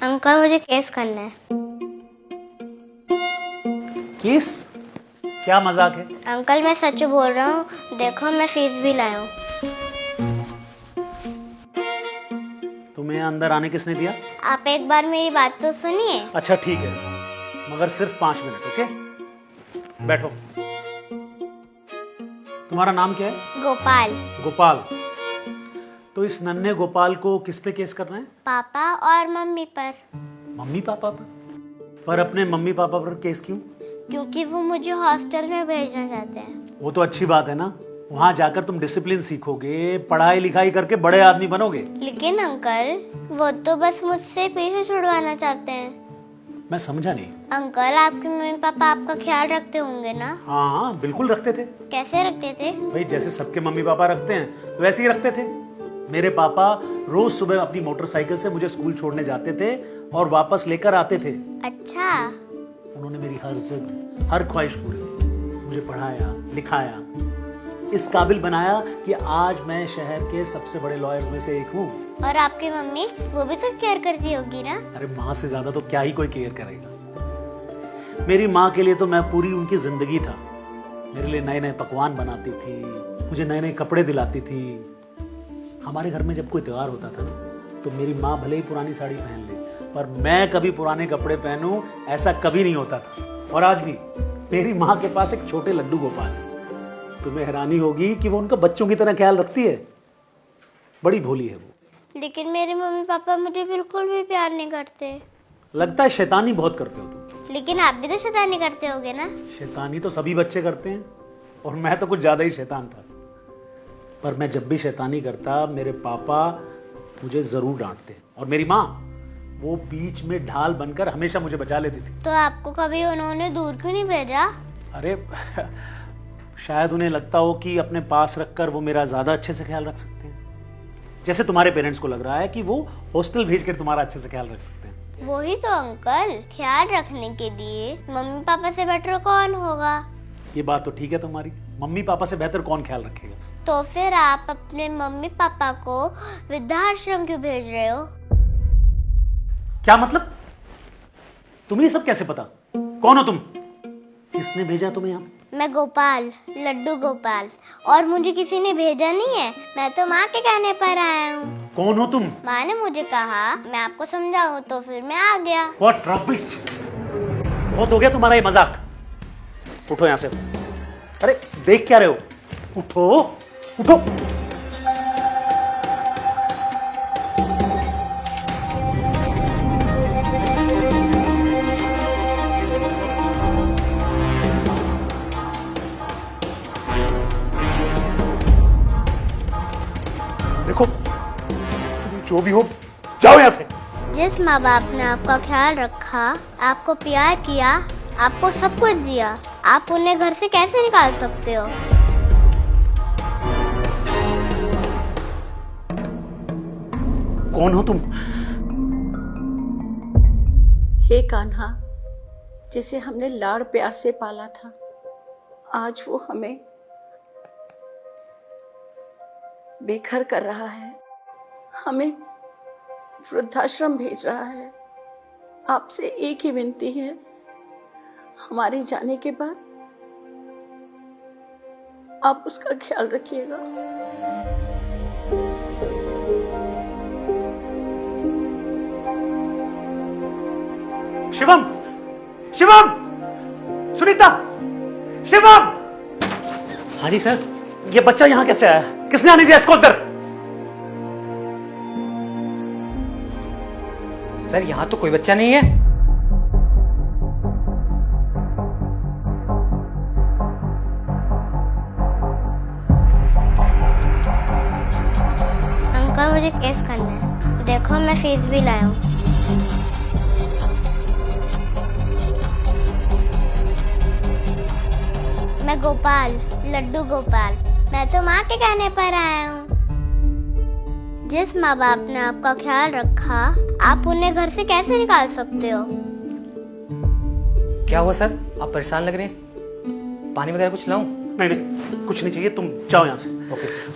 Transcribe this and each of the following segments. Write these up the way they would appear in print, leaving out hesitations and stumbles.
Uncle मुझे case करना है। केस? क्या मजाक है? अंकल मैं सच बोल रहा हूँ, देखो मैं फीस भी लाया हूँ। तुम्हें अंदर आने किसने दिया? आप एक बार मेरी बात तो सुनिए। अच्छा ठीक है, मगर सिर्फ 5 मिनट। ओके, बैठो। तुम्हारा नाम क्या है? गोपाल। गोपाल। तो इस नन्हे गोपाल को किस पे केस करना है? पापा और मम्मी पर। मम्मी पापा पर? पर अपने मम्मी पापा पर केस क्यों? क्योंकि वो मुझे हॉस्टल में भेजना चाहते हैं। वो तो अच्छी बात है ना, वहां जाकर तुम डिसिप्लिन सीखोगे, पढ़ाई लिखाई करके बड़े आदमी बनोगे। लेकिन अंकल वो तो बस मुझसे पीछे छुड़वाना चाहते हैं। मैं समझा नहीं। अंकल आपके मम्मी पापा आपका ख्याल रखते होंगे ना? हाँ बिल्कुल रखते थे। कैसे रखते थे? भाई जैसे सबके मम्मी पापा रखते हैं वैसे ही रखते थे। मेरे पापा रोज सुबह अपनी मोटरसाइकिल से मुझे स्कूल छोड़ने जाते थे और वापस लेकर आते थे। अच्छा। उन्होंने मेरी हर जिद, हर ख्वाहिश पूरी की, मुझे पढ़ाया लिखाया, इस काबिल बनाया कि आज मैं शहर के सबसे बड़े लॉयर्स में से एक हूँ। और आपकी मम्मी वो भी तो केयर करती होगी ना? अरे माँ से ज्यादा तो क्या ही कोई केयर करेगा। मेरी माँ के लिए तो मैं पूरी उनकी जिंदगी था। मेरे लिए नए नए पकवान बनाती थी, मुझे नए नए कपड़े दिलाती थी। हमारे घर में जब कोई त्योहार होता था तो मेरी माँ भले ही पुरानी साड़ी पहन ले, पर मैं कभी पुराने कपड़े पहनूं ऐसा कभी नहीं होता था। और आज भी मेरी माँ के पास एक छोटे लड्डू गोपाल है। तुम्हें हैरानी होगी कि वो उनका बच्चों की तरह ख्याल रखती है। बड़ी भोली है वो। लेकिन मेरे मम्मी पापा मुझे बिल्कुल भी प्यार नहीं करते। लगता है शैतानी बहुत करते हो तुम। लेकिन आप भी तो शैतानी करते होगे ना? शैतानी तो सभी बच्चे करते हैं और मैं तो कुछ ज्यादा ही शैतान था। पर मैं जब भी शैतानी करता मेरे पापा मुझे जरूर डांटते और मेरी माँ वो बीच में ढाल बनकर हमेशा मुझे बचा लेती थी। तो आपको कभी उन्होंने दूर क्यों नहीं भेजा? अरे शायद उन्हें लगता हो कि अपने पास रखकर वो मेरा ज्यादा अच्छे से ख्याल रख सकते हैं, जैसे तुम्हारे पेरेंट्स को लग रहा है कि वो हॉस्टल भेजकर तुम्हारा अच्छे से ख्याल रख सकते हैं। वही तो अंकल, ख्याल रखने के लिए मम्मी पापा से बेटर कौन होगा? ये बात तो ठीक है तुम्हारी, मम्मी पापा से बेहतर कौन ख्याल रखेगा? तो फिर आप अपने मम्मी पापा को वृद्धाश्रम क्यों भेज रहे हो? क्या मतलब? तुम्हें ये सब कैसे पता? कौन हो तुम? किसने भेजा तुम्हें यहाँ? मैं गोपाल, लड्डू गोपाल, और मुझे किसी ने भेजा नहीं है। मैं तो माँ के कहने पर आया हूँ। कौन हो तुम? माँ ने मुझे कहा मैं आपको समझाऊं तो फिर मैं आ गया। What rubbish! बहुत हो गया तुम्हारा ये मजाक। उठो यहाँ से। अरे देख क्या रहे हो? उठो उठो। देखो जो भी हो जाओ यहाँ से। जिस माँ बाप ने आपका ख्याल रखा, आपको प्यार किया, आपको सब कुछ दिया, आप उन्हें घर से कैसे निकाल सकते हो? कौन हो तुम? हे कान्हा, जिसे हमने लाड़ प्यार से पाला था, आज वो हमें बेघर कर रहा है, हमें वृद्धाश्रम भेज रहा है। आपसे एक ही विनती है, हमारे जाने के बाद आप उसका ख्याल रखिएगा। शिवम, शिवम, सुनीता, शिवम। हाँ जी सर। ये बच्चा यहाँ कैसे आया? किसने आने दिया इसको अंदर? सर यहाँ तो कोई बच्चा नहीं है। अंकल मुझे केस करना है, देखो मैं फीस भी लाया हूँ। मैं गोपाल, लड्डू गोपाल, मैं तो माँ के कहने पर आया हूँ। जिस माँ बाप ने आपका ख्याल रखा, आप उन्हें घर से कैसे निकाल सकते हो? क्या हुआ सर, आप परेशान लग रहे हैं? पानी वगैरह कुछ लाऊं? नहीं नहीं कुछ नहीं चाहिए, तुम जाओ यहाँ से। Okay sir.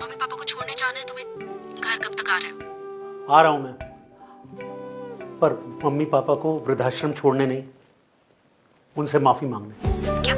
मम्मी पापा को छोड़ने जाना है तुम्हें। घर कब तक आ रहे हो? आ रहा हूं मैं, पर मम्मी पापा को वृद्धाश्रम छोड़ने नहीं, उनसे माफी मांगने। क्या?